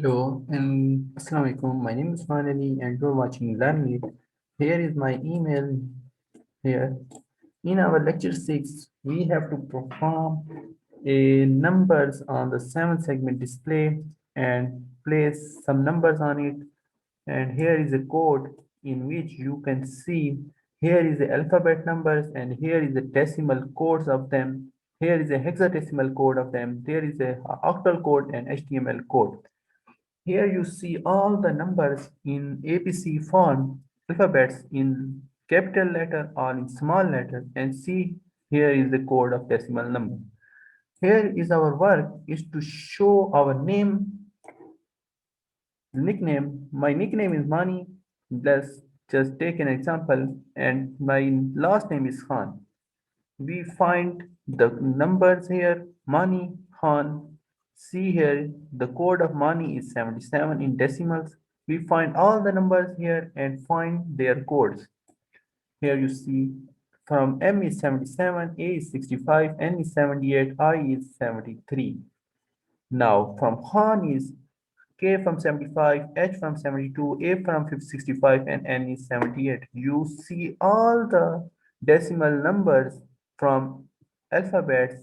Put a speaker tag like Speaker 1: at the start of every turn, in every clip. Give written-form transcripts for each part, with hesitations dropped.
Speaker 1: Hello and Assalamu alaikum. My name is Manali and you're watching Learn It. Here is my email here. In our lecture 6, we have to perform a numbers on the 7 segment display and place some numbers on it. And here is a code in which you can see here is the alphabet numbers and here is the decimal codes of them. Here is a hexadecimal code of them. There is a octal code and HTML code. Here you see all the numbers in ABC form, alphabets in capital letter or in small letter, and see here is the code of decimal number. Here is our work is to show our name, nickname. My nickname is Mani. Let's just take an example, and my last name is Khan. We find the numbers here, Mani, Khan. See here, the code of Mani is 77 in decimals. We find all the numbers here and find their codes. Here you see from M is 77, A is 65, N is 78, I is 73. Now from Khan is K from 75, H from 72, A from 65, and N is 78. You see all the decimal numbers from alphabets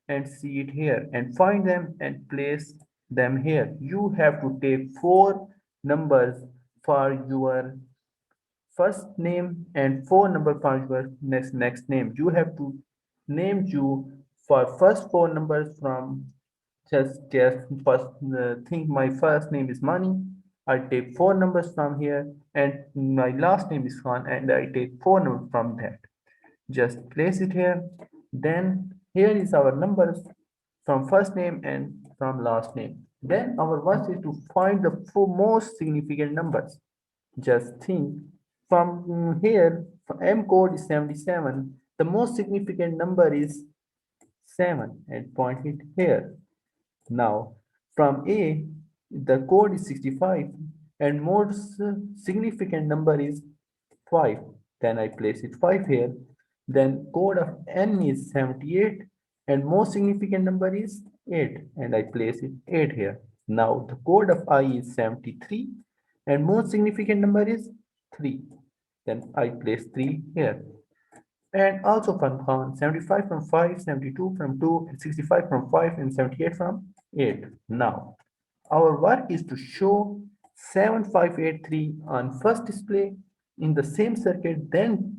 Speaker 1: and see it here and find them and place them here. You have to take 4 numbers for your first name and 4 number for your next name. You have to name you for first 4 numbers from just guess first think my first name is Mani. I take 4 numbers from here and my last name is Khan and I take 4 numbers from that. Just place it here. Then here is our numbers from first name and from last name. Then our work is to find the 4 most significant numbers. Just think from here, M code is 77. The most significant number is 7 and point it here. Now, from A, the code is 65 and most significant number is 5. Then I place it 5 here. Then code of N is 78 and most significant number is 8 and I place it 8 here. Now the code of I is 73 and most significant number is 3. Then I place 3 here. And also from 75 from 5, 72 from 2, and 65 from 5, and 78 from 8. Now, our work is to show 7583 on first display in the same circuit, then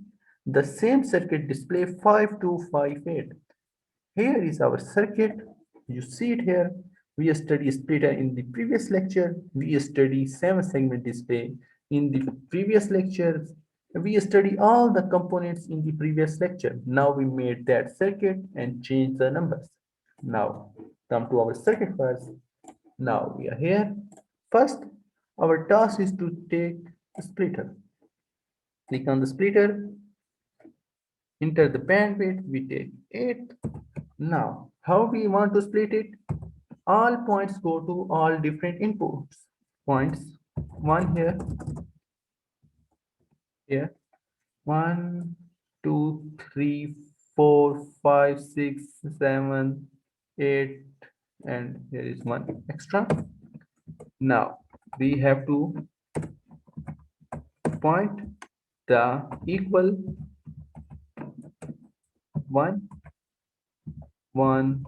Speaker 1: the same circuit display 5258. Here is our circuit. You see it here. We study splitter in the previous lecture. We study 7 segment display in the previous lectures. We study all the components in the previous lecture. Now we made that circuit and change the numbers. Now come to our circuit first. Now we are here. First, our task is to take a splitter. Click on the splitter, enter the bandwidth, we take 8. Now, how we want to split it? All points go to all different inputs. Points 1 here, here, 1, 2, 3, 4, 5, 6, 7, 8, and here is 1 extra. Now, we have to point the equal 1, 1,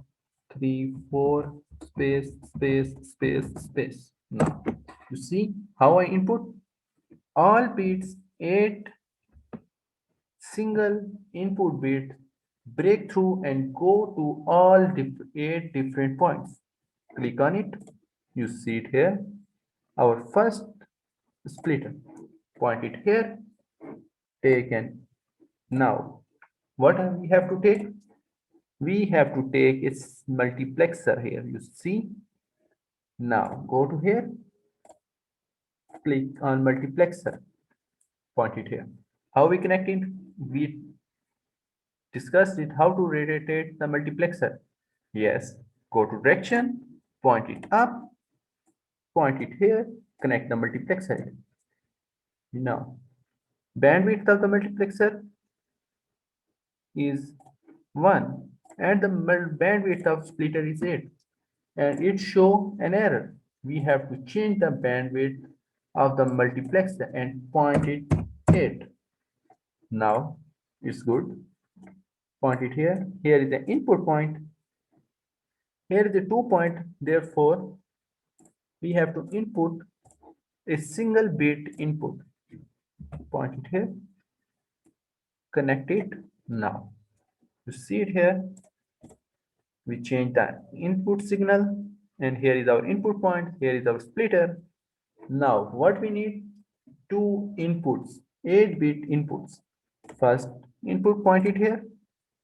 Speaker 1: 3, 4, space, space, space, space. Now, you see how I input all bits 8 single input bit break through and go to all 8 different points. Click on it. You see it here. Our first splitter. Point it here. Take and now what we have to take? We have to take its multiplexer here. You see. Now go to here. Click on multiplexer. Point it here. How we connect it? We discussed it how to rotate the multiplexer. Yes, go to direction, point it up, point it here, connect the multiplexer. Now, bandwidth of the multiplexer is 1 and the bandwidth of splitter is 8 and it show an error. we have to change the bandwidth of the multiplexer and point it it. Now it's good. Point it here. Here is the input point. Here is the 2 point. Therefore, we have to input a single bit input. Point it here. Connect it now. You see it here. We change the input signal, and here is our input point. Here is our splitter. Now, what we need? Two inputs, 8-bit inputs. First input point it here,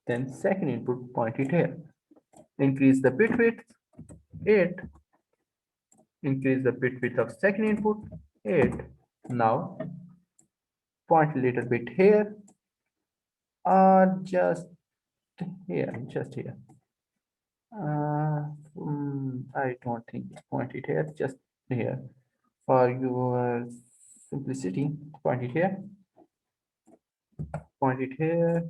Speaker 1: then second input point it here. Increase the bit width 8, increase the bit width of second input 8. Now point a little bit here or just here. I don't think point it here, just here. For your simplicity, point it here, point it here,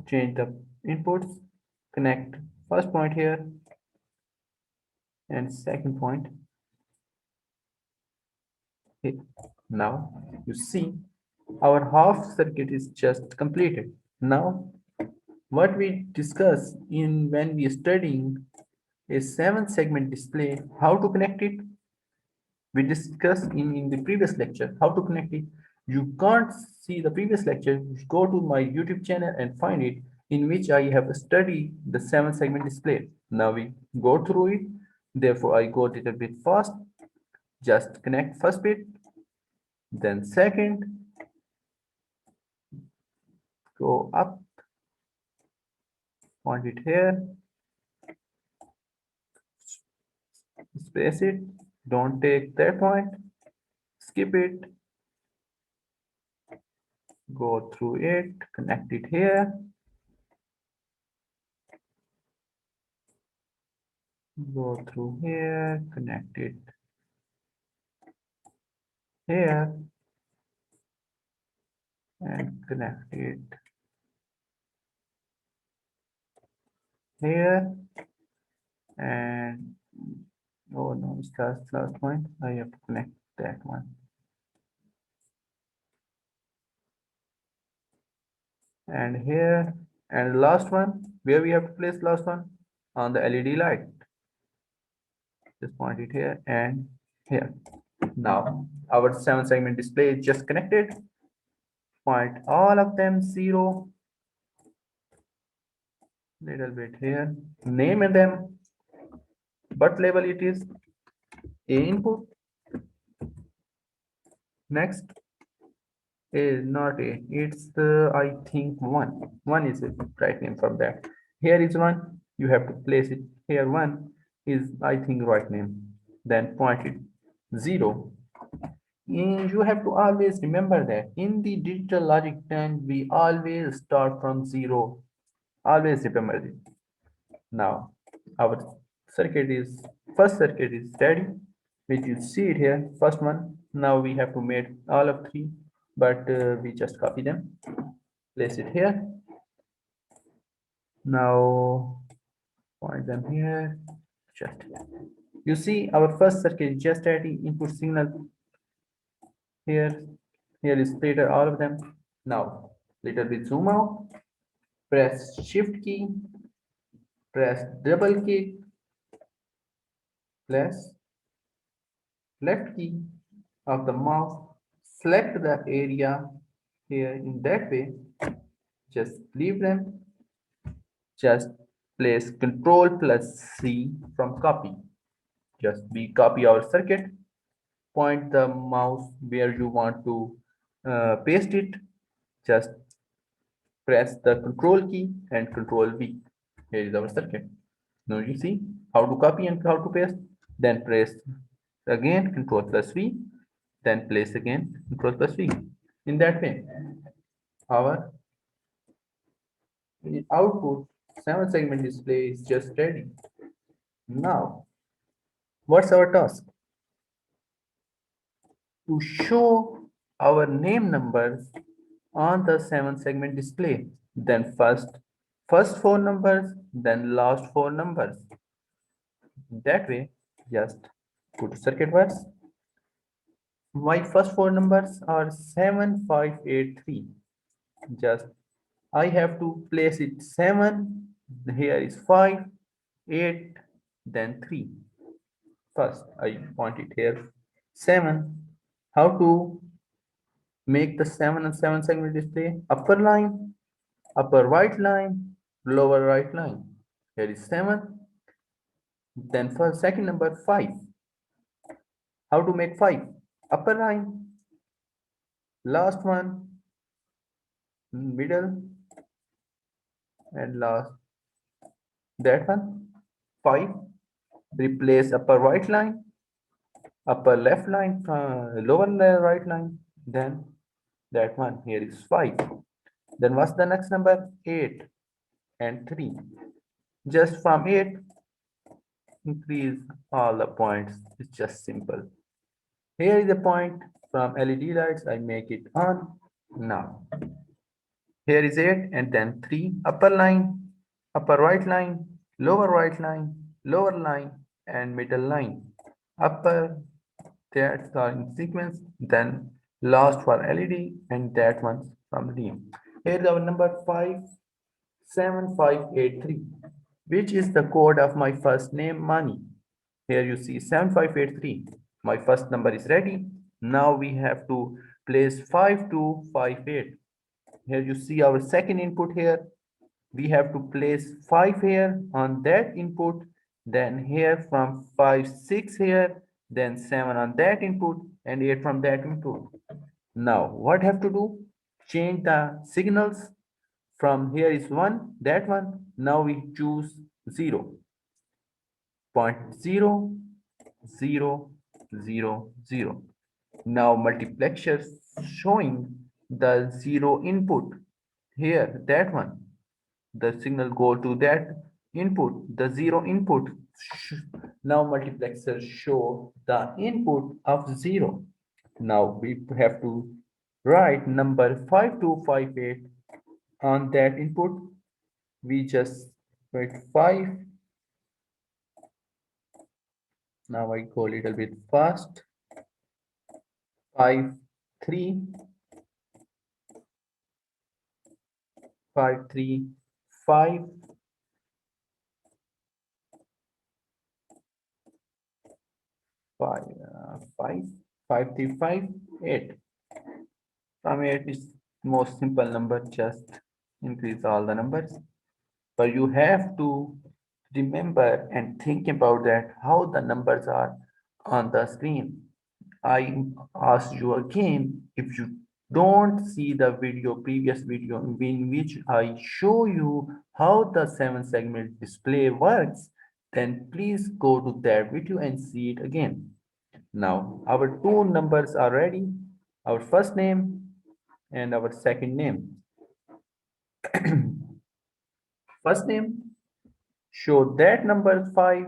Speaker 1: change the inputs, connect first point here and second point here. Now you see our half circuit is just completed. Now what we discuss in when we studying a 7-segment display, how to connect it, we discussed in the previous lecture how to connect it. You can't see the previous lecture, go to my YouTube channel and find it, in which I have studied the 7-segment display. Now we go through it, therefore I go a little bit fast. Just connect first bit, then second, go up, point it here, space it, don't take that point, skip it, go through it, connect it here, go through here, connect it here, and connect it here, and oh no, it's last point. I have to connect that one. And here, and last one, where we have to place last one? On the LED light. Just point it here and here. Now, our 7-segment display is just connected. Point all of them 0. Little bit here. Name them. What label it is? A input. Next is not A. It's I think 1. 1 is the right name from that. Here is 1. You have to place it here. 1 is I think right name. Then point it 0. You have to always remember that in the digital logic 10 we always start from 0. Always remember it. Now our first circuit is ready, which you see it here, first one. Now we have to make all of 3, but we just copy them, place it here. Now point them here, just here. You see our first circuit is just ready, input signal here is splitter, all of them. Now little bit zoom out, press shift key, press double key, press left key of the mouse, select the area here in that way, just leave them, just place Control plus C from copy. Just we copy our circuit, point the mouse where you want to paste it, just press the Control key and Control V. Here is our circuit. Now you see how to copy and how to paste. Then press again Control plus V, then place again Control plus V. In that way, our output 7-segment display is just ready. Now, what's our task? To show our name numbers on the 7-segment display. Then first 4 numbers, then last 4 numbers. That way, just Go to circuit bus. My first four numbers are 7583. Just I have to place it 7. Here is 5, 8, then 3. First, I want it here 7. How to make the 7 and 7 segment display? Upper line, upper right line, lower right line. Here is 7. Then for second number 5. How to make 5? Upper line, last one, middle, and last that one. 5. Replace upper right line, upper left line, lower right line. Then that one here is 5. Then what's the next number? 8 and 3. Just from 8, increase all the points. It's just simple. Here is a point from LED lights. I make it on now. Here is 8 and then 3. Upper line, upper right line, lower line, and middle line. Upper, that's are in sequence. Then last for LED and that one's from the DM. Here is our number 57583, which is the code of my first name Mani. Here you see 7583. My first number is ready. Now we have to place 5258. Here you see our second input here. We have to place 5 here on that input, then here from 5, 6 here, then 7 on that input, and 8 from that input. Now, what have to do? Change the signals. From here is 1, that one. Now we choose 0. 0, 0, 0, 0. Now multiplexer showing the 0 input. Here, that one. The signal go to that input, the 0 input. Now multiplexer show the input of 0. Now we have to write number 5258 on that input. We just write 5. Now I go a little bit fast. 5, 3, 5, 3, 5, 5, 5, 5, 3, 5, 8. From 8 is most simple number, just increase all the numbers. But you have to remember and think about that how the numbers are on the screen. I ask you again, if you don't see the previous video in which I show you how the 7 segment display works, then please go to that video and see it again. Now, our two numbers are ready, our first name and our second name. First name, show that number 5.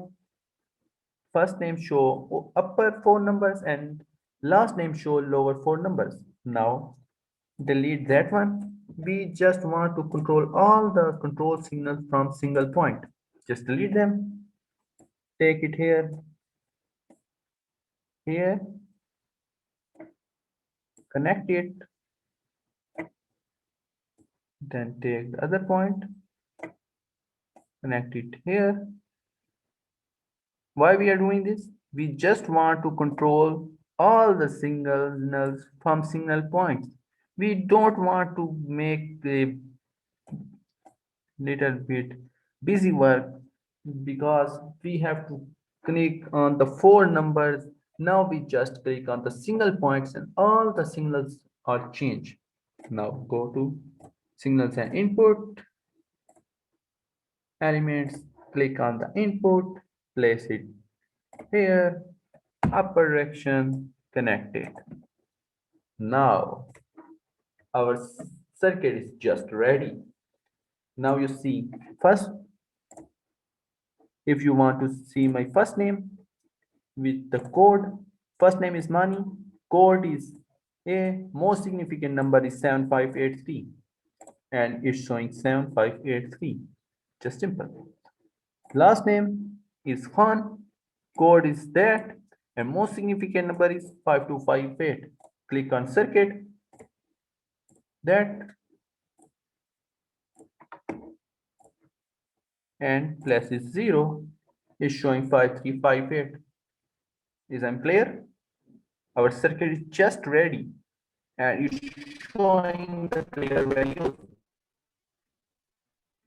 Speaker 1: First name show upper 4 numbers and last name show lower 4 numbers. Now delete that one. We just want to control all the control signals from single point. Just delete them. Take it here, here, connect it, then take the other point, connect it here. Why we are doing this? We just want to control all the signals from signal points. We don't want to make a little bit busy work because we have to click on the 4 numbers. Now we just click on the single points and all the signals are changed. Now go to signals and input elements, click on the input, place it here, upper direction, connect it. Now our circuit is just ready. Now you see, first, if you want to see my first name with the code, first name is Mani, code is a most significant number is 7583 and it's showing 7583. Just simple. Last name is Khan, code is that and most significant number is 5258. Click on circuit. That and plus is 0 is showing 5358. Is I'm clear? Our circuit is just ready and it's showing the clear values.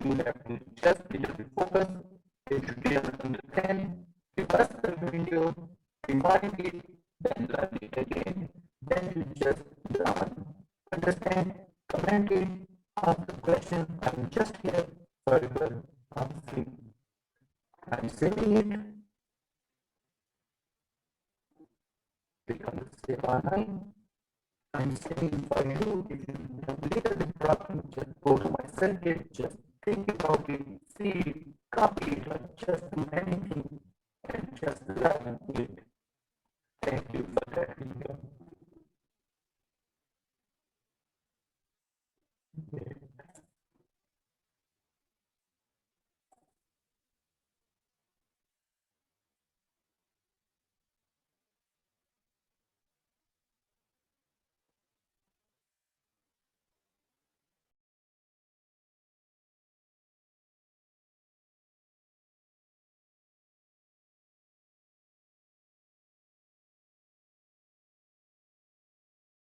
Speaker 1: You have to just a little bit focus. If you didn't understand, reverse the video, rewind it, then learn it again. Then you just learn, understand, comment it, ask the question. I'm just here for your answering. I'm saving it. Click on the save online. I'm saying for you, if you have a little bit problem, just go to my circuit, just think about it, see it, copy it, or just do anything and just learn it. Thank you.